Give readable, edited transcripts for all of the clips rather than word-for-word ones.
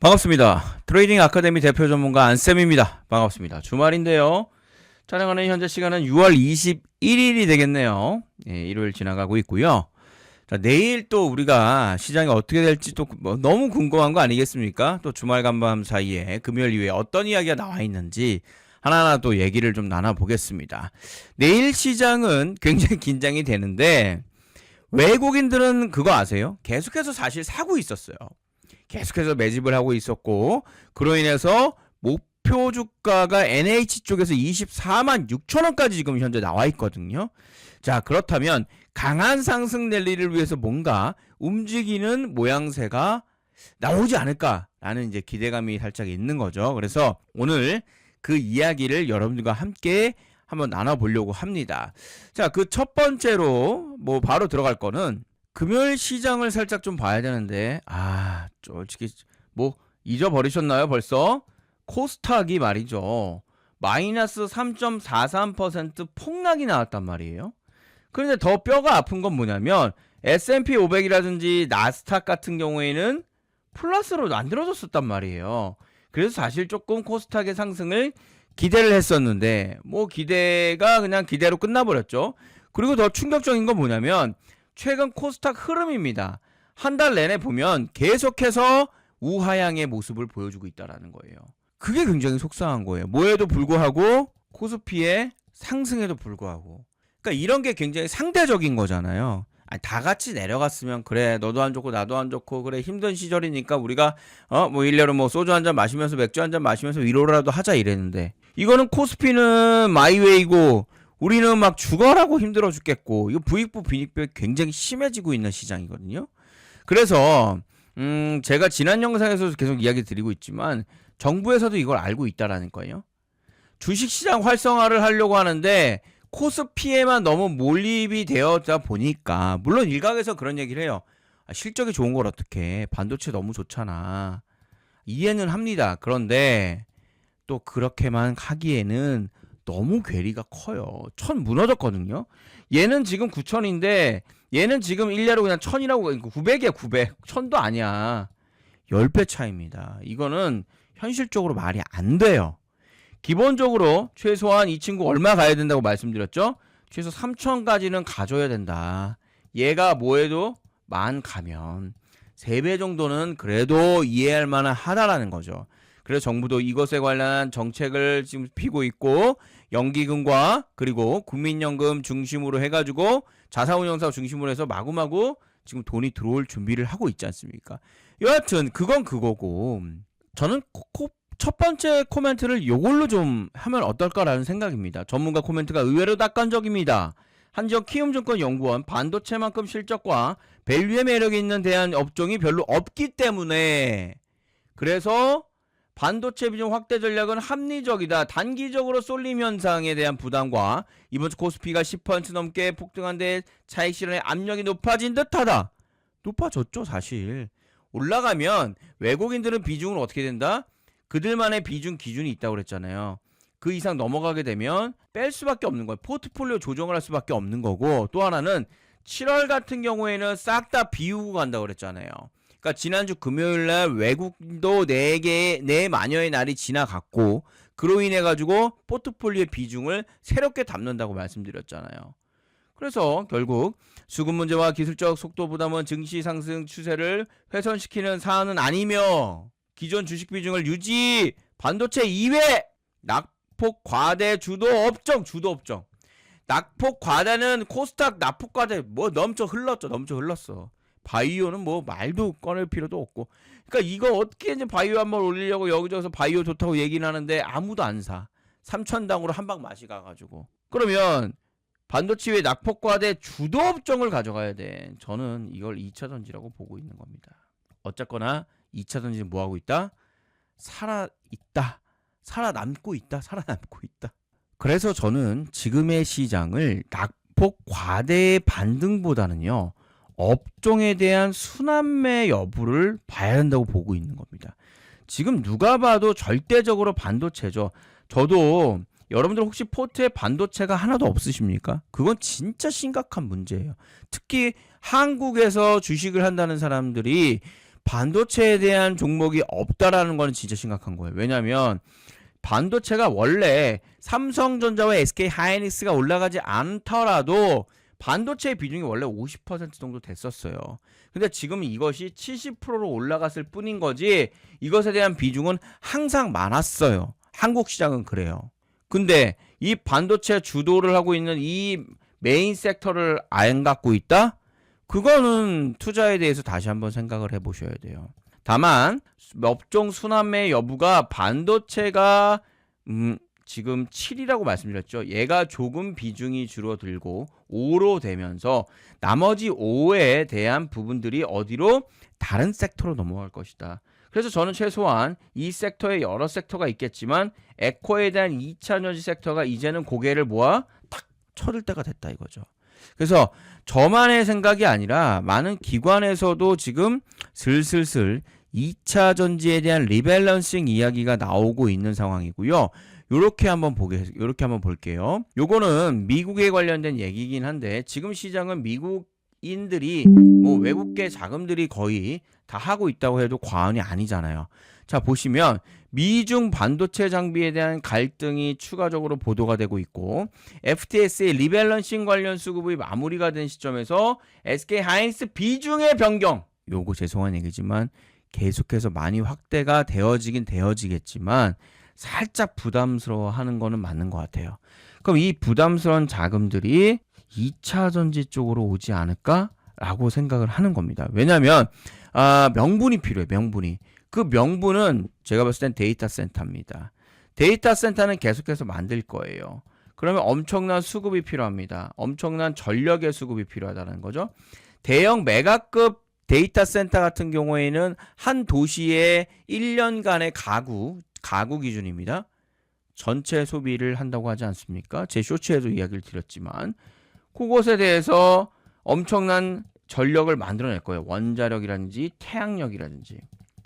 반갑습니다. 트레이딩 아카데미 대표 전문가 안쌤입니다. 반갑습니다. 주말인데요. 촬영하는 현재 시간은 6월 21일이 되겠네요. 예, 일요일 지나가고 있고요. 자, 내일 또 우리가 시장이 어떻게 될지 또 너무 궁금한 거 아니겠습니까? 또 주말 간밤 사이에 금요일 이후에 어떤 이야기가 나와 있는지 하나하나 또 얘기를 좀 나눠보겠습니다. 내일 시장은 굉장히 긴장이 되는데 외국인들은 그거 아세요? 계속해서 사실 사고 있었어요. 계속해서 매집을 하고 있었고, 그로 인해서 목표 주가가 NH 쪽에서 24만 6천 원까지 지금 현재 나와 있거든요. 자, 그렇다면 강한 상승 랠리를 위해서 뭔가 움직이는 모양새가 나오지 않을까라는 이제 기대감이 살짝 있는 거죠. 그래서 오늘 그 이야기를 여러분들과 함께 한번 나눠보려고 합니다. 자, 그 첫 번째로 바로 들어갈 거는 금요일 시장을 살짝 좀 봐야 되는데, 솔직히 잊어버리셨나요 벌써? 코스닥이 말이죠, 마이너스 3.43% 폭락이 나왔단 말이에요. 그런데 더 뼈가 아픈 건 뭐냐면 S&P 500이라든지 나스닥 같은 경우에는 플러스로 만들어졌었단 말이에요. 그래서 사실 조금 코스닥의 상승을 기대를 했었는데 기대가 그냥 기대로 끝나버렸죠. 그리고 더 충격적인 건 뭐냐면 최근 코스닥 흐름입니다. 한 달 내내 보면 계속해서 우하향의 모습을 보여주고 있다는 거예요. 그게 굉장히 속상한 거예요. 뭐에도 불구하고 코스피의 상승에도 불구하고. 그러니까 이런 게 굉장히 상대적인 거잖아요. 다 같이 내려갔으면 그래, 너도 안 좋고 나도 안 좋고 그래, 힘든 시절이니까 우리가 일례로 소주 한잔 마시면서 맥주 한잔 마시면서 위로라도 하자 이랬는데, 이거는 코스피는 마이웨이고 우리는 막 죽어라고 힘들어 죽겠고, 이거 부익부 빈익부가 굉장히 심해지고 있는 시장이거든요. 그래서 제가 지난 영상에서 계속 이야기 드리고 있지만 정부에서도 이걸 알고 있다라는 거예요. 주식시장 활성화를 하려고 하는데 코스피에만 너무 몰입이 되어다 보니까, 물론 일각에서 그런 얘기를 해요. 실적이 좋은 걸 어떡해, 반도체 너무 좋잖아, 이해는 합니다. 그런데 또 그렇게만 하기에는 너무 괴리가 커요. 1000 무너졌거든요. 얘는 지금 9000인데 얘는 지금 일례로 그냥 1000이라고, 900이야 900. 1000도 아니야. 10배 차이입니다. 이거는 현실적으로 말이 안 돼요. 기본적으로 최소한 이 친구 얼마 가야 된다고 말씀드렸죠? 최소 3000까지는 가줘야 된다. 얘가 뭐해도 만 가면 3배 정도는 그래도 이해할 만한 하다라는 거죠. 그래서 정부도 이것에 관련한 정책을 지금 피고 있고, 연기금과 그리고 국민연금 중심으로 해가지고 자사운용사 중심으로 해서 마구마구 지금 돈이 들어올 준비를 하고 있지 않습니까? 여하튼 그건 그거고, 저는 첫 번째 코멘트를 요걸로 좀 하면 어떨까라는 생각입니다. 전문가 코멘트가 의외로 낙관적입니다. 한지역 키움증권연구원, 반도체만큼 실적과 밸류의 매력이 있는 대한 업종이 별로 없기 때문에, 그래서 반도체 비중 확대 전략은 합리적이다. 단기적으로 쏠림 현상에 대한 부담과 이번 주 코스피가 10% 넘게 폭등한 데 차익 실현의 압력이 높아진 듯하다. 높아졌죠 사실. 올라가면 외국인들은 비중은 어떻게 된다? 그들만의 비중 기준이 있다고 그랬잖아요. 그 이상 넘어가게 되면 뺄 수밖에 없는 거예요. 포트폴리오 조정을 할 수밖에 없는 거고, 또 하나는 7월 같은 경우에는 싹 다 비우고 간다고 그랬잖아요. 그러니까 지난주 금요일날 외국도 4마녀의 날이 지나갔고, 그로 인해 가지고 포트폴리오의 비중을 새롭게 담는다고 말씀드렸잖아요. 그래서 결국 수급 문제와 기술적 속도 부담은 증시 상승 추세를 훼손시키는 사안은 아니며, 기존 주식 비중을 유지, 반도체 이외 낙폭 과대 주도 업종. 낙폭 과대는 코스닥 낙폭 과대 넘쳐 흘렀어. 바이오는 말도 꺼낼 필요도 없고. 그러니까 이거 어떻게 이제 바이오 한번 올리려고 여기저기서 바이오 좋다고 얘기는 하는데 아무도 안 사. 3000당으로 한 방 맛이 가가지고. 그러면 반도체 외 낙폭 과대 주도 업종을 가져가야 돼. 저는 이걸 2차 전지라고 보고 있는 겁니다. 어쨌거나 2차 전지는 뭐하고 있다? 살아남고 있다. 그래서 저는 지금의 시장을 낙폭 과대의 반등보다는요, 업종에 대한 순환매 여부를 봐야 한다고 보고 있는 겁니다. 지금 누가 봐도 절대적으로 반도체죠. 저도, 여러분들 혹시 포트에 반도체가 하나도 없으십니까? 그건 진짜 심각한 문제예요. 특히 한국에서 주식을 한다는 사람들이 반도체에 대한 종목이 없다라는 거는 진짜 심각한 거예요. 왜냐면 반도체가 원래 삼성전자와 SK하이닉스가 올라가지 않더라도 반도체의 비중이 원래 50% 정도 됐었어요. 근데 지금 이것이 70%로 올라갔을 뿐인 거지 이것에 대한 비중은 항상 많았어요. 한국 시장은 그래요. 근데 이 반도체 주도를 하고 있는 이 메인 섹터를 안 갖고 있다? 그거는 투자에 대해서 다시 한번 생각을 해보셔야 돼요. 다만 업종 순환매 여부가 반도체가 지금 7이라고 말씀드렸죠. 얘가 조금 비중이 줄어들고 5로 되면서 나머지 5에 대한 부분들이 어디로? 다른 섹터로 넘어갈 것이다. 그래서 저는 최소한 이 섹터에 여러 섹터가 있겠지만 에코에 대한 2차전지 섹터가 이제는 고개를 모아 탁 쳐들 때가 됐다 이거죠. 그래서 저만의 생각이 아니라 많은 기관에서도 지금 슬슬슬 2차 전지에 대한 리밸런싱 이야기가 나오고 있는 상황이고요. 요렇게 한번 볼게요. 요거는 미국에 관련된 얘기긴 한데 지금 시장은 미국인들이 뭐 외국계 자금들이 거의 다 하고 있다고 해도 과언이 아니잖아요. 자, 보시면 미중 반도체 장비에 대한 갈등이 추가적으로 보도가 되고 있고 FTS의 리밸런싱 관련 수급이 마무리가 된 시점에서 SK하이닉스 비중의 변경, 요거 죄송한 얘기지만 계속해서 많이 확대가 되어지겠지만 살짝 부담스러워하는 거는 맞는 것 같아요. 그럼 이 부담스러운 자금들이 2차 전지 쪽으로 오지 않을까라고 생각을 하는 겁니다. 왜냐하면 명분이 필요해요. 명분이. 그 명분은 제가 봤을 땐 데이터 센터입니다. 데이터 센터는 계속해서 만들 거예요. 그러면 엄청난 수급이 필요합니다. 엄청난 전력의 수급이 필요하다는 거죠. 대형 메가급 데이터 센터 같은 경우에는 한 도시에 1년간의 가구 기준입니다. 전체 소비를 한다고 하지 않습니까? 제 쇼츠에도 이야기를 드렸지만 그것에 대해서 엄청난 전력을 만들어낼 거예요. 원자력이라든지 태양력이라든지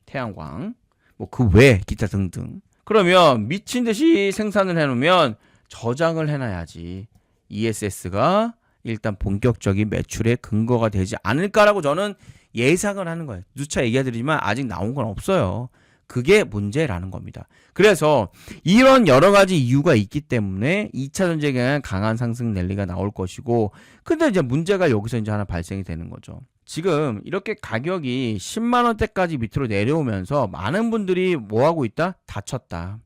태양광 뭐 그 외 기타 등등. 그러면 미친 듯이 생산을 해놓으면 저장을 해놔야지 ESS가 일단 본격적인 매출의 근거가 되지 않을까라고 저는 예상을 하는 거예요. 누차 얘기해드리지만 아직 나온 건 없어요. 그게 문제라는 겁니다. 그래서 이런 여러 가지 이유가 있기 때문에 2차 전지에 대한 강한 상승 랠리가 나올 것이고, 근데 이제 문제가 여기서 이제 하나 발생이 되는 거죠. 지금 이렇게 가격이 10만 원대까지 밑으로 내려오면서 많은 분들이 뭐 하고 있다? 다쳤다.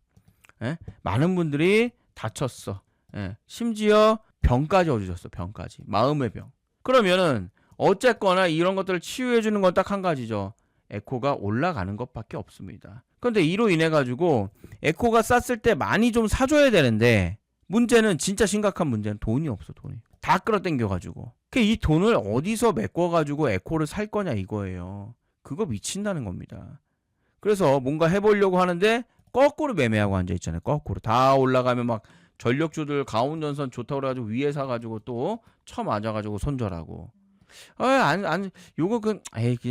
예? 많은 분들이 다쳤어. 예? 심지어 병까지 얻으셨어. 병까지. 마음의 병. 그러면은 어쨌거나 이런 것들을 치유해 주는 건 딱 한 가지죠. 에코가 올라가는 것밖에 없습니다. 그런데 이로 인해 가지고 에코가 쌌을 때 많이 좀 사줘야 되는데, 문제는 진짜 심각한 문제는 돈이 없어. 돈이 다 끌어당겨 가지고 이 돈을 어디서 메꿔 가지고 에코를 살 거냐 이거예요. 그거 미친다는 겁니다. 그래서 뭔가 해보려고 하는데 거꾸로 매매하고 앉아 있잖아요. 거꾸로 다 올라가면 막 전력주들 가온전선 좋다고 그래가지고 위에 사가지고 또 쳐맞아가지고 손절하고, 요거 그냥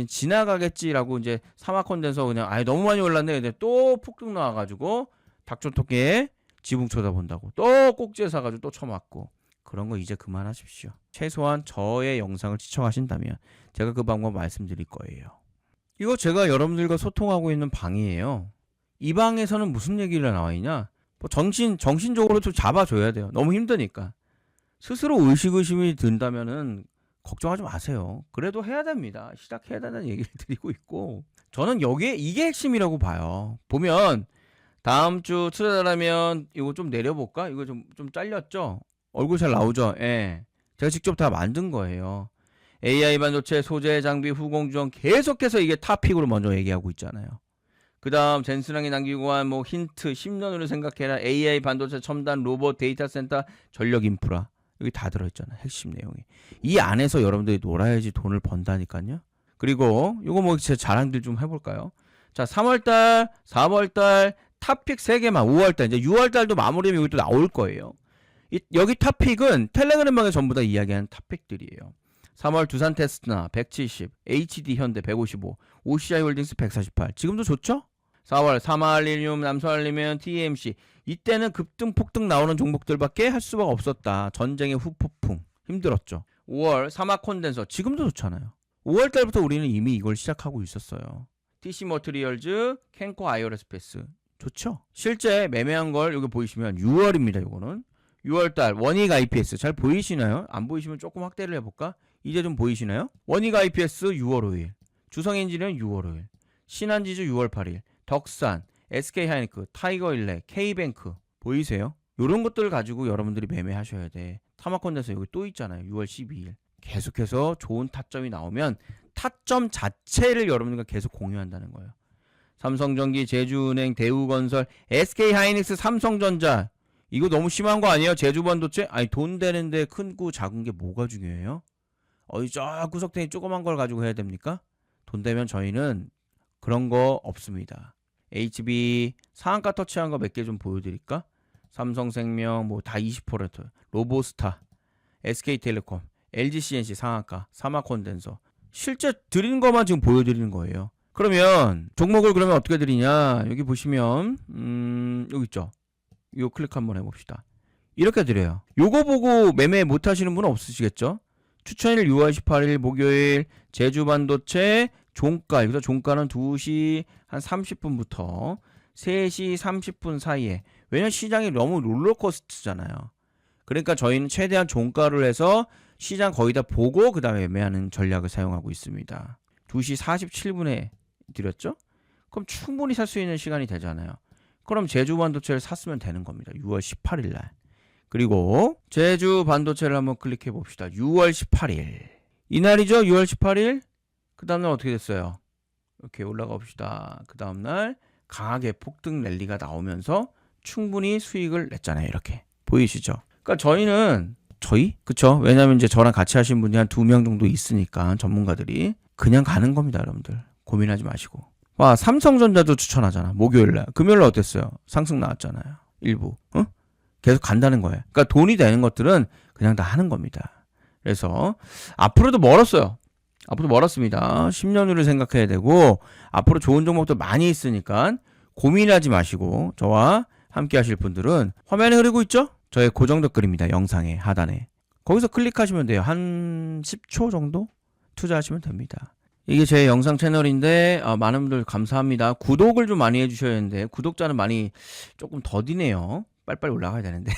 지나가겠지라고 이제 사마컨덴서 그냥 너무 많이 올랐네. 근데 또 폭등 나와가지고 닭줄토끼에 지붕 쳐다본다고 또 꼭지에 사가지고 또 쳐맞고, 그런 거 이제 그만하십시오. 최소한 저의 영상을 시청하신다면 제가 그 방법 말씀드릴 거예요. 이거 제가 여러분들과 소통하고 있는 방이에요. 이 방에서는 무슨 얘기가 나와 있냐? 뭐 정신적으로 좀 잡아줘야 돼요. 너무 힘드니까. 스스로 의식의심이 든다면은 걱정하지 마세요. 그래도 해야 됩니다. 시작해야 된다는 얘기를 드리고 있고, 저는 이게 핵심이라고 봐요. 보면 다음 주 투자자라면 이거 좀 내려볼까? 이거 좀 잘렸죠? 얼굴 잘 나오죠? 예. 제가 직접 다 만든 거예요. AI 반도체 소재 장비 후공정 계속해서 이게 탑픽으로 먼저 얘기하고 있잖아요. 그 다음 젠슨왕이 남기고 한 뭐 힌트 10년으로 생각해라, AI 반도체 첨단 로봇 데이터 센터 전력 인프라, 여기 다 들어있잖아요. 핵심 내용이. 이 안에서 여러분들이 놀아야지 돈을 번다니까요. 그리고 요거 뭐 제 자랑들 좀 해볼까요? 자, 3월달 4월달 탑픽 3개만, 5월달 이제 6월달도 마무리하면 여기 또 나올 거예요. 여기 탑픽은 텔레그램방에 전부 다 이야기하는 탑픽들이에요. 3월 두산 테스트나 170, HD 현대 155, OCI 홀딩스 148. 지금도 좋죠? 4월 삼화알리늄, 남서알리면, TMC. 이때는 급등 폭등 나오는 종목들밖에 할 수가 없었다. 전쟁의 후폭풍. 힘들었죠. 5월 사마콘덴서. 지금도 좋잖아요. 5월 달부터 우리는 이미 이걸 시작하고 있었어요. TC 머티리얼즈, 캔코 아이오레스페이스. 좋죠? 실제 매매한 걸 여기 보이시면 6월입니다. 요거는 6월달 원익 IPS 잘 보이시나요? 안 보이시면 조금 확대를 해볼까? 이제 좀 보이시나요? 원익 IPS 6월 5일, 주성엔지니어링 6월 5일, 신한지주 6월 8일, 덕산, SK하이니크, 타이거일렉, K뱅크 보이세요? 요런 것들을 가지고 여러분들이 매매하셔야 돼. 타마콘데서 여기 또 있잖아요. 6월 12일. 계속해서 좋은 타점이 나오면 타점 자체를 여러분들과 계속 공유한다는 거예요. 삼성전기, 제주은행, 대우건설, SK하이닉스, 삼성전자. 이거 너무 심한 거 아니에요? 제주반도체? 아니 돈 되는데 큰 거 작은 게 뭐가 중요해요? 저 구석탱이 조그만 걸 가지고 해야 됩니까? 돈 되면 저희는 그런 거 없습니다. HB 상한가 터치한 거 몇 개 좀 보여드릴까? 삼성생명 뭐 다 20%, 로보스타, SK텔레콤, LGCNC 상한가, 사마콘덴서 실제 드리는 것만 지금 보여드리는 거예요. 그러면 종목을 그러면 어떻게 드리냐? 여기 보시면 여기 있죠. 이거 클릭 한번 해봅시다. 이렇게 드려요. 요거 보고 매매 못 하시는 분은 없으시겠죠? 추천일 6월 18일 목요일 제주반도체 종가, 여기서 종가는 2시 한 30분부터 3시 30분 사이에. 왜냐면 시장이 너무 롤러코스터잖아요. 그러니까 저희는 최대한 종가를 해서 시장 거의 다 보고 그 다음에 매매하는 전략을 사용하고 있습니다. 2시 47분에 드렸죠? 그럼 충분히 살 수 있는 시간이 되잖아요. 그럼 제주 반도체를 샀으면 되는 겁니다. 6월 18일 날. 그리고 제주 반도체를 한번 클릭해 봅시다. 6월 18일. 이날이죠? 6월 18일. 그 다음날 어떻게 됐어요? 이렇게 올라가 봅시다. 그 다음날 강하게 폭등 랠리가 나오면서 충분히 수익을 냈잖아요. 이렇게. 보이시죠? 그러니까 저희는 그쵸? 왜냐면 이제 저랑 같이 하신 분이 한 2명 정도 있으니까 전문가들이 그냥 가는 겁니다. 여러분들. 고민하지 마시고. 와, 삼성전자도 추천하잖아. 목요일날. 금요일날 어땠어요? 상승 나왔잖아요. 일부. 계속 간다는 거예요. 그러니까 돈이 되는 것들은 그냥 다 하는 겁니다. 그래서 앞으로도 멀었어요. 앞으로 멀었습니다. 10년 후를 생각해야 되고 앞으로 좋은 종목도 많이 있으니까 고민하지 마시고 저와 함께 하실 분들은 화면에 흐르고 있죠? 저의 고정 댓글입니다. 영상의 하단에. 거기서 클릭하시면 돼요. 한 10초 정도 투자하시면 됩니다. 이게 제 영상 채널인데 많은 분들 감사합니다. 구독을 좀 많이 해주셔야 되는데 구독자는 많이 조금 더디네요. 빨리빨리 올라가야 되는데.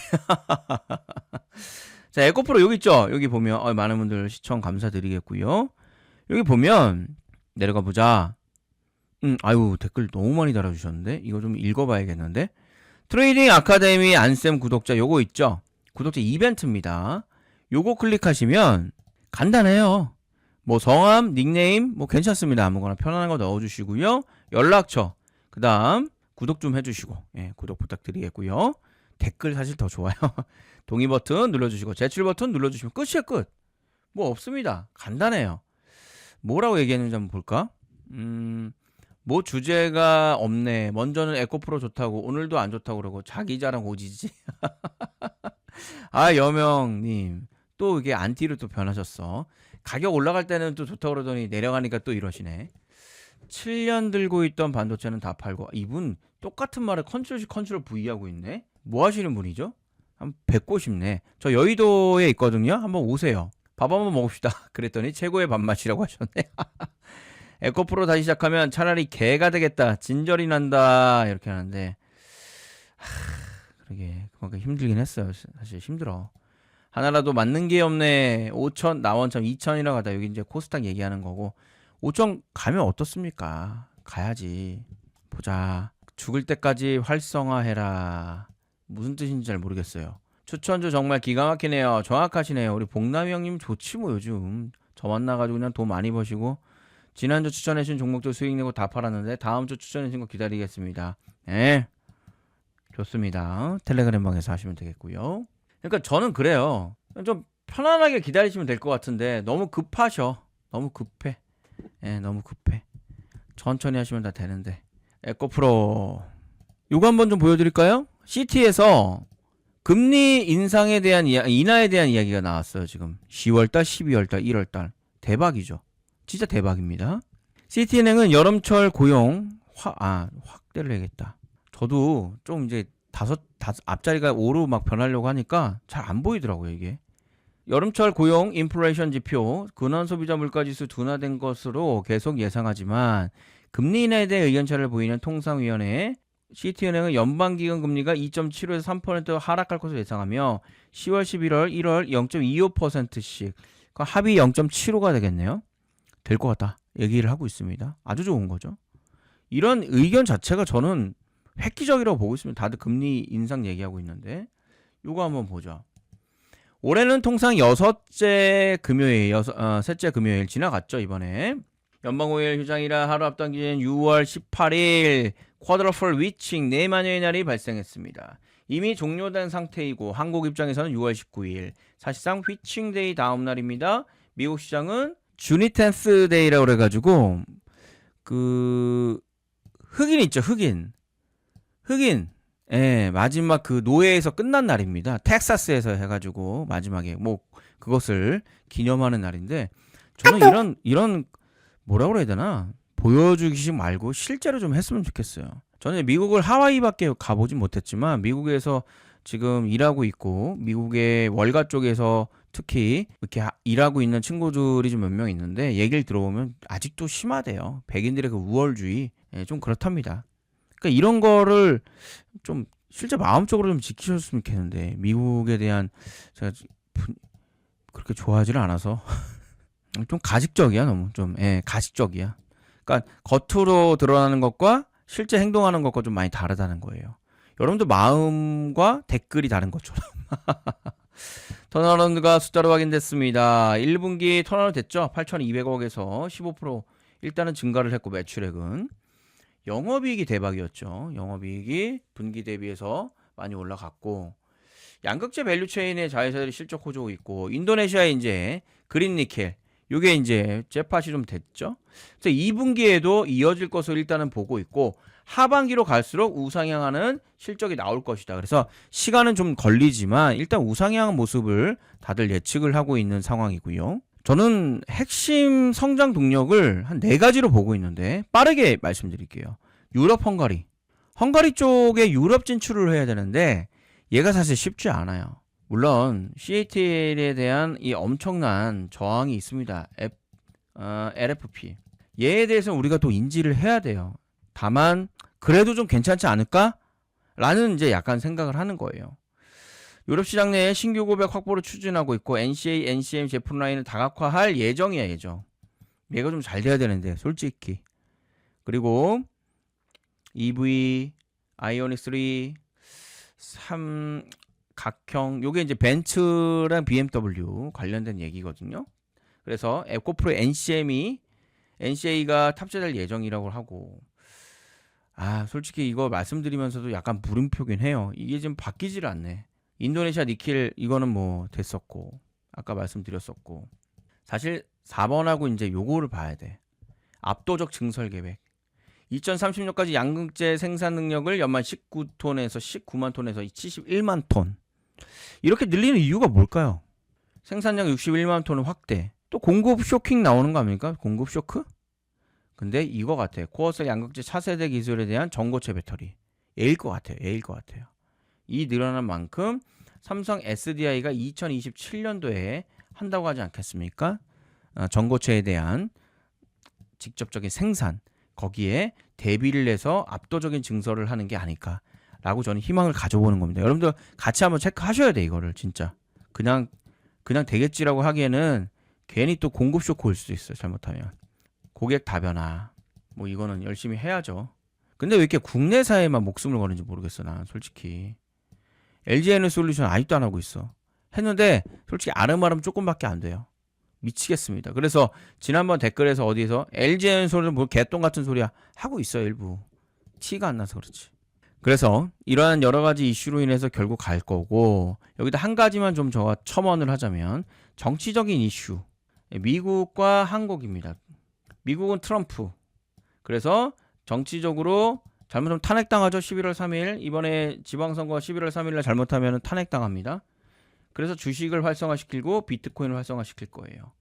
자, 에코프로 여기 있죠? 여기 보면 많은 분들 시청 감사드리겠고요. 여기 보면 내려가 보자. 아유 댓글 너무 많이 달아주셨는데 이거 좀 읽어봐야겠는데. 트레이딩 아카데미 안쌤 구독자 요거 있죠? 구독자 이벤트입니다. 요거 클릭하시면 간단해요. 뭐 성함, 닉네임 뭐 괜찮습니다. 아무거나 편안한 거 넣어주시고요. 연락처, 그 다음 구독 좀 해주시고 구독 부탁드리겠고요. 댓글 사실 더 좋아요. 동의 버튼 눌러주시고 제출 버튼 눌러주시면 끝이에요. 끝. 뭐 없습니다. 간단해요. 뭐라고 얘기했는지 한번 볼까? 뭐 주제가 없네. 먼저는 에코프로 좋다고 오늘도 안 좋다고 그러고 자기 자랑 오지지. 아 여명님 또 이게 안티로 또 변하셨어. 가격 올라갈 때는 또 좋다고 그러더니 내려가니까 또 이러시네. 7년 들고 있던 반도체는 다 팔고. 이분 똑같은 말을 컨트롤 V 하고 있네. 뭐 하시는 분이죠? 한번 뵙고 싶네. 저 여의도에 있거든요. 한번 오세요. 밥 한번 먹읍시다. 그랬더니 최고의 밥맛이라고 하셨네. 에코프로 다시 시작하면 차라리 개가 되겠다. 진절이 난다. 이렇게 하는데 그러게 그만큼 힘들긴 했어요. 사실 힘들어. 하나라도 맞는 게 없네. 5천 나원 참 2천이라고 하다. 여기 이제 코스닥 얘기하는 거고. 5천 가면 어떻습니까? 가야지. 보자. 죽을 때까지 활성화해라. 무슨 뜻인지 잘 모르겠어요. 추천주 정말 기가 막히네요. 정확하시네요. 우리 복남이 형님 좋지 뭐 요즘. 저 만나가지고 그냥 돈 많이 버시고. 지난주 추천해주신 종목도 수익 내고 다 팔았는데 다음주 추천해주신 거 기다리겠습니다. 네. 좋습니다. 텔레그램 방에서 하시면 되겠고요. 그러니까 저는 그래요. 좀 편안하게 기다리시면 될 것 같은데 너무 급하셔. 너무 급해. 너무 급해. 천천히 하시면 다 되는데. 에코프로 요거 한번 좀 보여드릴까요? CT에서 금리 인상에 대한 인하에 대한 이야기가 나왔어요. 지금 10월달, 12월달, 1월달 대박이죠. 진짜 대박입니다. CT은행은 여름철 고용 확대를 해야겠다. 저도 좀 이제 다섯 앞자리가 5로 막 변하려고 하니까 잘 안 보이더라고요. 이게 여름철 고용 인플레이션 지표 근원 소비자 물가지수 둔화된 것으로 계속 예상하지만 금리 인하에 대해 의견차를 보이는 통상위원회 CT은행은 연방기금 금리가 2.75에서 3% 하락할 것으로 예상하며 10월, 11월, 1월 0.25%씩 합이 0.75가 되겠네요. 될 것 같다 얘기를 하고 있습니다. 아주 좋은 거죠. 이런 의견 자체가 저는 획기적이라고 보고 있습니다. 다들 금리 인상 얘기하고 있는데 요거 한번 보죠. 올해는 통상 셋째 금요일 지나갔죠. 이번에 연방공휴일 휴장이라 하루 앞당긴 6월 18일 쿼드러플 위칭 내마녀의 날이 발생했습니다. 이미 종료된 상태이고 한국 입장에서는 6월 19일 사실상 휘칭데이 다음 날입니다. 미국 시장은 주니텐스 데이라고 그래가지고 그 흑인 있죠. 흑인 마지막 그 노예에서 끝난 날입니다. 텍사스에서 해가지고 마지막에 뭐 그것을 기념하는 날인데 저는 이런 뭐라고 그래야 되나 보여주기식 말고 실제로 좀 했으면 좋겠어요. 저는 미국을 하와이밖에 가보진 못했지만 미국에서 지금 일하고 있고 미국의 월가 쪽에서 특히 이렇게 일하고 있는 친구들이 좀 몇 명 있는데 얘기를 들어보면 아직도 심하대요. 백인들의 그 우월주의 좀 그렇답니다. 그러니까 이런 거를 좀 실제 마음적으로 좀 지키셨으면 좋겠는데 미국에 대한 제가 그렇게 좋아하지를 않아서 좀 가식적이야. 너무 좀 가식적이야. 그러니까 겉으로 드러나는 것과 실제 행동하는 것과 좀 많이 다르다는 거예요. 여러분들 마음과 댓글이 다른 것처럼. 턴어라운드가 숫자로 확인됐습니다. 1분기 턴어라운드 됐죠. 8,200억에서 15% 일단은 증가를 했고 매출액은 영업이익이 대박이었죠. 영업이익이 분기 대비해서 많이 올라갔고 양극재 밸류체인의 자회사들이 실적 호조고 있고 인도네시아의 이제 그린니켈 요게 이제 재팟이 좀 됐죠. 그래서 2분기에도 이어질 것을 일단은 보고 있고 하반기로 갈수록 우상향하는 실적이 나올 것이다. 그래서 시간은 좀 걸리지만 일단 우상향한 모습을 다들 예측을 하고 있는 상황이고요. 저는 핵심 성장 동력을 한 4가지로 보고 있는데 빠르게 말씀드릴게요. 유럽 헝가리 쪽에 유럽 진출을 해야 되는데 얘가 사실 쉽지 않아요. 물론 CATL에 대한 이 엄청난 저항이 있습니다. LFP 얘에 대해서 우리가 또 인지를 해야 돼요. 다만 그래도 좀 괜찮지 않을까? 라는 이제 약간 생각을 하는 거예요. 유럽 시장 내에 신규 고객 확보를 추진하고 있고 NCA, NCM 제품 라인을 다각화할 예정이야. 예정. 얘가 좀 잘 돼야 되는데 솔직히. 그리고 EV, 아이오닉 3, 각형 요게 이제 벤츠랑 BMW 관련된 얘기거든요. 그래서 에코프로 NCA가 탑재될 예정이라고 하고 솔직히 이거 말씀드리면서도 약간 물음표긴 해요. 이게 지금 바뀌지를 않네. 인도네시아 니켈 이거는 뭐 됐었고 아까 말씀드렸었고 사실 4번하고 이제 요거를 봐야 돼. 압도적 증설 계획. 2030년까지 양극재 생산 능력을 연말 19톤에서 19만 톤에서 71만 톤. 이렇게 늘리는 이유가 뭘까요? 생산량 61만 톤을 확대. 또 공급 쇼킹 나오는 거 아닙니까? 공급 쇼크? 근데 이거 같아요. 코어셀 양극재 차세대 기술에 대한 전고체 배터리. A일 것 같아요. 이 늘어난 만큼 삼성 SDI가 2027년도에 한다고 하지 않겠습니까? 전고체에 대한 직접적인 생산. 거기에 대비를 해서 압도적인 증설을 하는 게 아닐까라고 저는 희망을 가져보는 겁니다. 여러분들 같이 한번 체크하셔야 돼. 이거를 진짜 그냥 되겠지라고 하기에는 괜히 또 공급 쇼크 올 수도 있어요. 잘못하면 고객 다변화 뭐 이거는 열심히 해야죠. 근데 왜 이렇게 국내사에만 목숨을 거는지 모르겠어. 난 솔직히 LG에너솔루션 아직도 안 하고 있어. 했는데 솔직히 아름아름 조금밖에 안 돼요. 미치겠습니다. 그래서 지난번 댓글에서 어디에서 LG에너솔루션 뭐 개똥 같은 소리야 하고 있어요. 일부 티가 안 나서 그렇지. 그래서 이러한 여러 가지 이슈로 인해서 결국 갈 거고 여기다 한 가지만 좀 저가 첨언을 하자면 정치적인 이슈. 미국과 한국입니다. 미국은 트럼프. 그래서 정치적으로 잘못하면 탄핵당하죠. 11월 3일 이번에 지방선거 11월 3일날 잘못하면 탄핵당합니다. 그래서 주식을 활성화시키고 비트코인을 활성화시킬 거예요.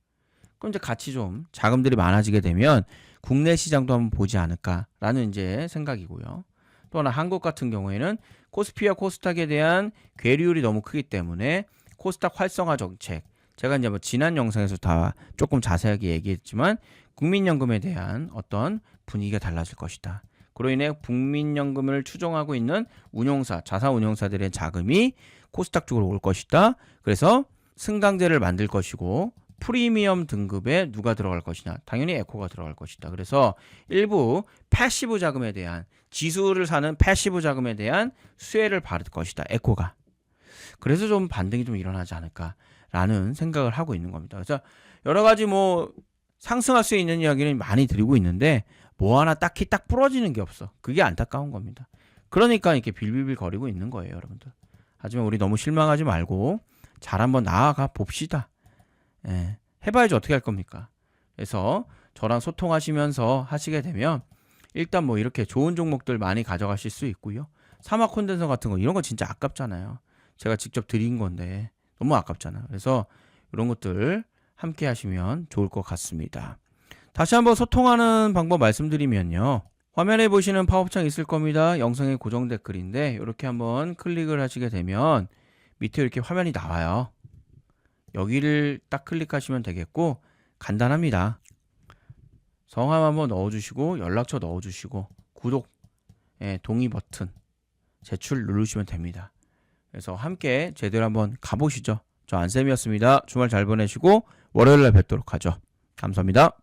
그럼 이제 같이 좀 자금들이 많아지게 되면 국내 시장도 한번 보지 않을까라는 이제 생각이고요. 또 하나 한국 같은 경우에는 코스피와 코스닥에 대한 괴리율이 너무 크기 때문에 코스닥 활성화 정책, 제가 이제 뭐 지난 영상에서 다 조금 자세하게 얘기했지만 국민연금에 대한 어떤 분위기가 달라질 것이다. 그로 인해 국민연금을 추종하고 있는 운용사, 자사운용사들의 자금이 코스닥 쪽으로 올 것이다. 그래서 승강제를 만들 것이고 프리미엄 등급에 누가 들어갈 것이냐? 당연히 에코가 들어갈 것이다. 그래서 일부 패시브 자금에 대한 지수를 사는 패시브 자금에 대한 수혜를 받을 것이다. 에코가. 그래서 좀 반등이 좀 일어나지 않을까라는 생각을 하고 있는 겁니다. 그래서 여러 가지 뭐 상승할 수 있는 이야기는 많이 드리고 있는데 뭐 하나 딱히 딱 부러지는 게 없어. 그게 안타까운 겁니다. 그러니까 이렇게 빌빌빌 거리고 있는 거예요, 여러분들. 하지만 우리 너무 실망하지 말고 잘 한번 나아가 봅시다. 예, 해봐야지 어떻게 할 겁니까? 그래서 저랑 소통하시면서 하시게 되면 일단 뭐 이렇게 좋은 종목들 많이 가져가실 수 있고요. 사막 콘덴서 같은 거 이런 거 진짜 아깝잖아요. 제가 직접 드린 건데 너무 아깝잖아요. 그래서 이런 것들 함께 하시면 좋을 것 같습니다. 다시 한번 소통하는 방법 말씀드리면요. 화면에 보시는 팝업창 있을 겁니다. 영상에 고정 댓글인데 이렇게 한번 클릭을 하시게 되면 밑에 이렇게 화면이 나와요. 여기를 딱 클릭하시면 되겠고 간단합니다. 성함 한번 넣어주시고 연락처 넣어주시고 구독, 동의 버튼 제출 누르시면 됩니다. 그래서 함께 제대로 한번 가보시죠. 저 안쌤이었습니다. 주말 잘 보내시고 월요일날 뵙도록 하죠. 감사합니다.